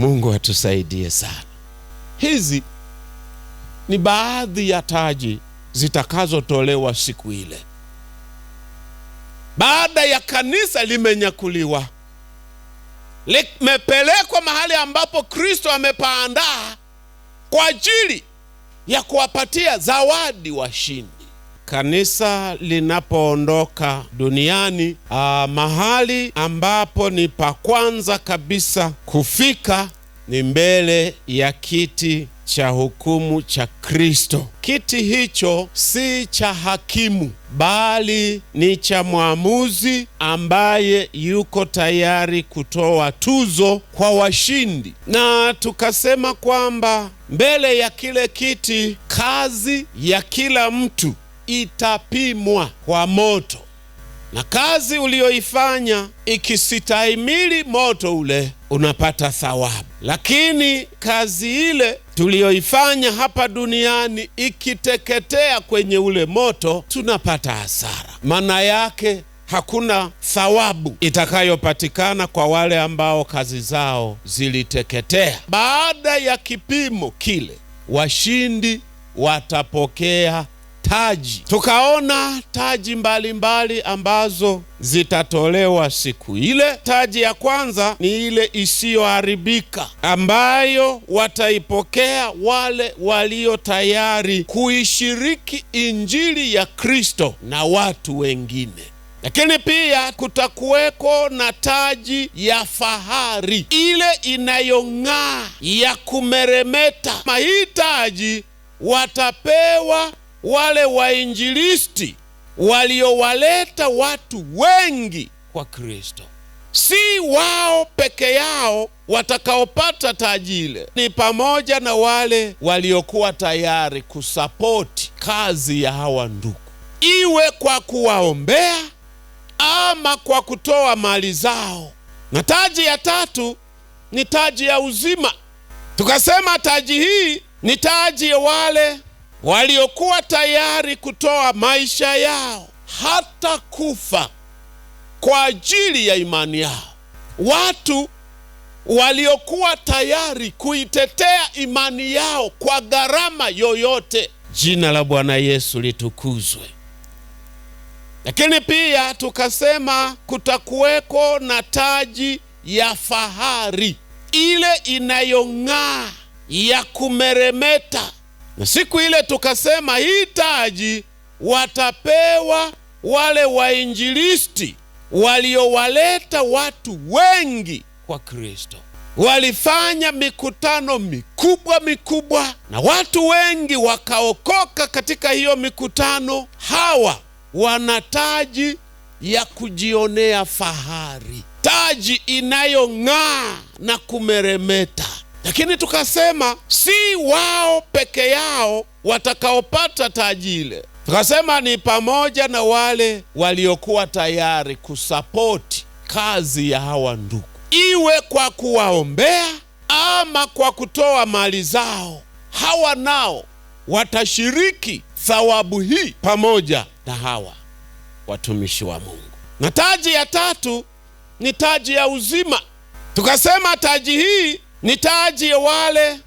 Mungu atusaidie sana. Hizi ni baadhi ya taji zitakazotolewa siku ile, baada ya kanisa limenyakuliwa, limepelekwa mahali ambapo Kristo amepaandaa kwa ajili ya kuwapatia zawadi washindi. Kanisa linapoondoka duniani, mahali ambapo ni pa kwanza kabisa kufika ni mbele ya kiti cha hukumu cha Kristo. Kiti hicho si cha hakimu, bali ni cha mwamuzi ambaye yuko tayari kutoa tuzo kwa washindi. Na tukasema kwamba mbele ya kile kiti, kazi ya kila mtu itapimwa kwa moto, na kazi uliyoifanya ikisitahimili moto ule, unapata thawabu. Lakini kazi ile tuliyoifanya hapa duniani ikiteketea kwenye ule moto, tunapata hasara. Maana yake hakuna thawabu itakayopatikana kwa wale ambao kazi zao ziliteketea. Baada ya kipimo kile, washindi watapokea taji. Tukaona taji mbalimbali ambazo zitatolewa siku ile. Taji ya kwanza ni ile isiyoharibika, ambayo wataipokea wale walio tayari kuishiriki injili ya Kristo na watu wengine. Lakini pia kutakuweko na taji ya fahari, ile inayong'aa, ya kumeremeta. Hii taji watapewa wale wainjilisti waliowaleta watu wengi kwa Kristo. Si wao peke yao watakaopata taji ile, ni pamoja na wale waliokuwa tayari kusapoti kazi ya hawa ndugu, iwe kwa kuwaombea ama kwa kutoa mali zao. Na taji ya tatu ni taji ya uzima. Tukasema taji hii ni taji ya wale waliokuwa tayari kutoa maisha yao hata kufa kwa ajili ya imani yao. Watu waliokuwa tayari kuitetea imani yao kwa gharama yoyote. Jina la Bwana Yesu litukuzwe. Lakini pia tukasema kutakuweko na taji ya fahari, ile inayong'aa, ya kumeremeta. Na siku ile tukasema hii taji watapewa wale wainjilisti waliowaleta watu wengi kwa Kristo. Walifanya mikutano mikubwa na watu wengi wakaokoka katika hiyo mikutano. Hawa wana taji ya kujionea fahari, taji inayong'aa na kumeremeta. Lakini tukasema si wao peke yao watakaopata taji ile. Tukasema ni pamoja na wale waliokuwa tayari kusapoti kazi ya hawa ndugu, iwe kwa kuwaombea ama kwa kutoa mali zao. Hawa nao watashiriki thawabu hii pamoja na hawa watumishi wa Mungu. Na taji ya tatu ni taji ya uzima. Tukasema taji hii ni taji ya wale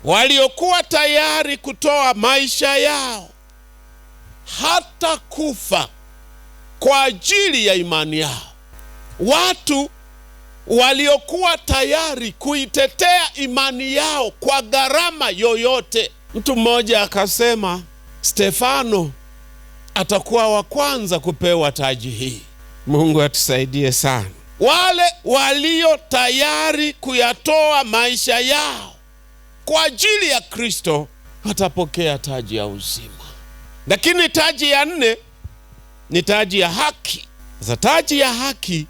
waliokuwa tayari kutoa maisha yao hata kufa kwa ajili ya imani yao. Watu waliokuwa tayari kuitetea imani yao kwa gharama yoyote. Mtu mmoja akasema Stefano atakuwa wa kwanza kupewa taji hii. Mungu atusaidie sana. Wale walio tayari kuyatoa maisha yao kwa ajili ya Kristo watapokea taji ya uzima. Lakini taji ya nne ni taji ya haki. Sasa taji ya haki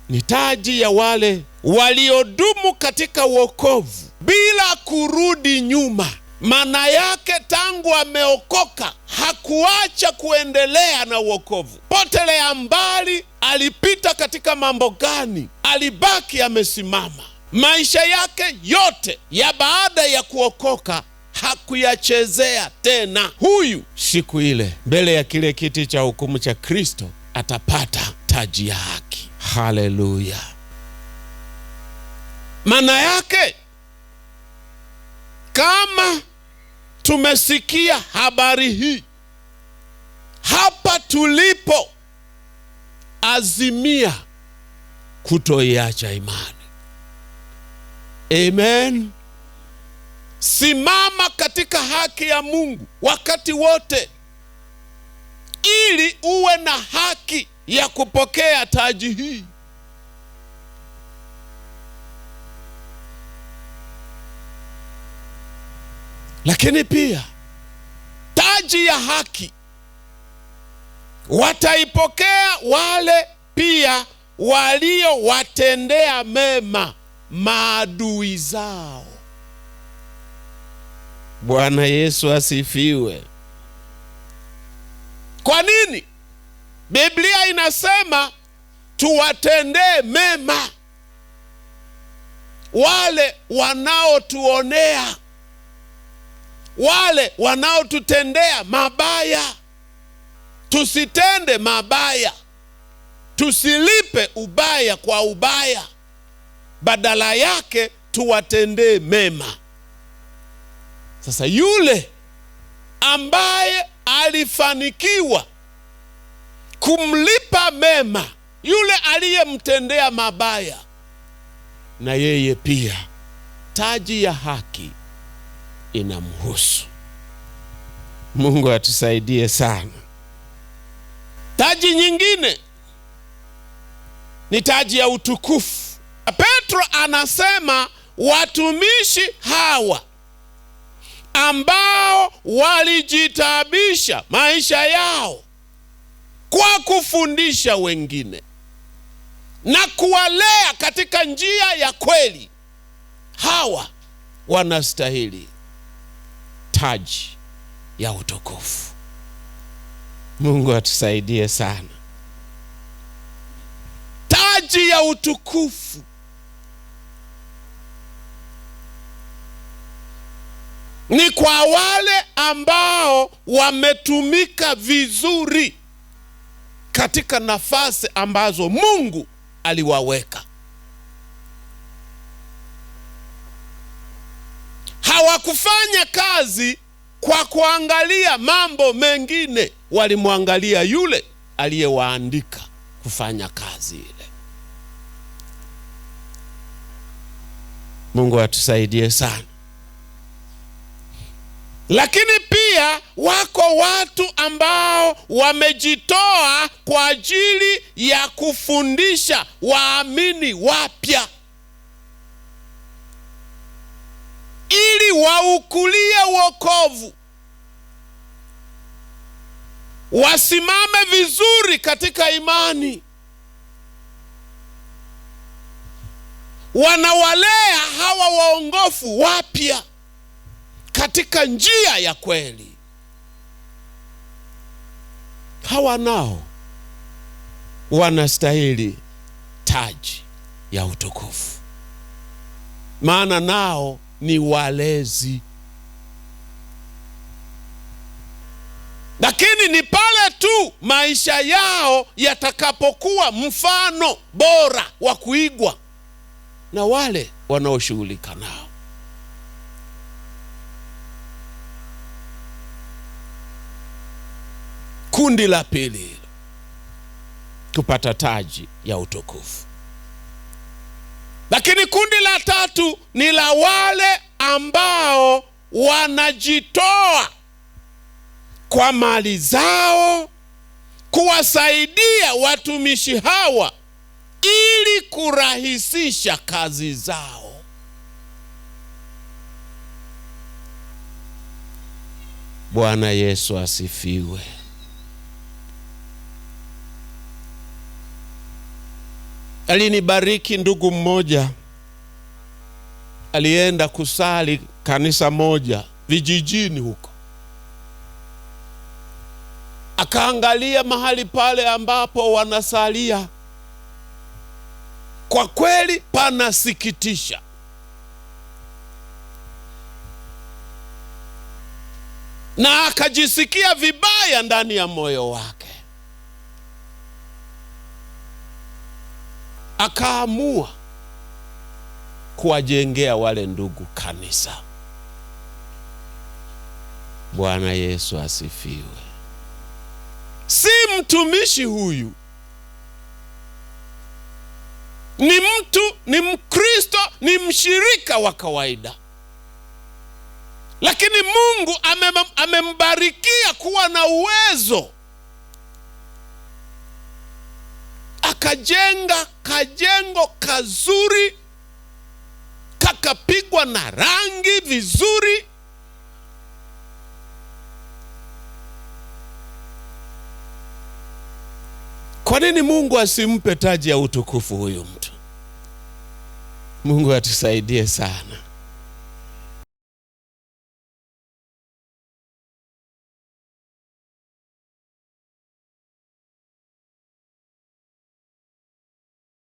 ni taji ya wale waliodumu katika wokovu bila kurudi nyuma. Maana yake tangu ameokoka hakuacha kuendelea na wokovu. Potelea mbali alipita katika mambo gani, alibaki amesimama. Maisha yake yote ya baada ya kuokoka hakuyachezea tena. Huyu siku ile mbele ya kile kiti cha hukumu cha Kristo atapata taji ya haki. Haleluya! Maana yake kama tumesikia habari hii, hapa tulipo, azimia kutoiacha imani. Amen. Simama katika haki ya Mungu wakati wote, ili uwe na haki ya kupokea taji hii. Lakini pia taji ya haki wataipokea wale pia waliowatendea mema maadui zao. Bwana Yesu asifiwe. Kwa nini Biblia inasema tuwatendee mema wale wanaotuonea, wale wanaotutendea mabaya? Tusitende mabaya, tusilipe ubaya kwa ubaya, badala yake tuwatendee mema. Sasa yule ambaye alifanikiwa kumlipa mema yule aliyemtendea mabaya, na yeye pia taji ya haki inamhusu. Mungu atusaidie sana. Taji nyingine ni taji ya utukufu. Petro anasema watumishi hawa ambao walijitabisha maisha yao kwa kufundisha wengine na kuwalea katika njia ya kweli, hawa wanastahili taji ya utukufu. Mungu atusaidie sana. Taji ya utukufu ni kwa wale ambao wametumika vizuri katika nafasi ambazo Mungu aliwaweka. Hawakufanya kazi kwa kuangalia mambo mengine, walimwangalia yule aliyewaandika kufanya kazi ile. Mungu atusaidie sana. Lakini pia wako watu ambao wamejitoa kwa ajili ya kufundisha waamini wapya, ili waukulie wokovu, wasimame vizuri katika imani. Wanawalea hawa waongofu wapya katika njia ya kweli. Hawa nao wanastahili taji ya utukufu, maana nao ni walezi. Lakini ni pale tu maisha yao yatakapokuwa mfano bora wa kuigwa na wale wanaoshughulika nao. Kundi la pili kupata taji ya utukufu. Lakini kundi la tatu ni la wale ambao wanajitoa kwa mali zao kuwasaidia watumishi hawa ili kurahisisha kazi zao. Bwana Yesu asifiwe. Alinibariki ndugu mmoja, alienda kusali kanisa moja vijijini huko. Akaangalia mahali pale ambapo wanasalia. Kwa kweli panasikitisha. Na akajisikia vibaya ndani ya moyo wake. Akaamua kuwajengea wale ndugu kanisa. Bwana Yesu asifiwe. Si mtumishi huyu, ni mtu, ni Mkristo, ni mshirika wa kawaida, lakini Mungu amembarikia kuwa na uwezo, akajenga kajengo kazuri, kakapigwa na rangi vizuri. Kwa nini Mungu asimpe taji ya utukufu huyu mtu? Mungu atusaidie sana.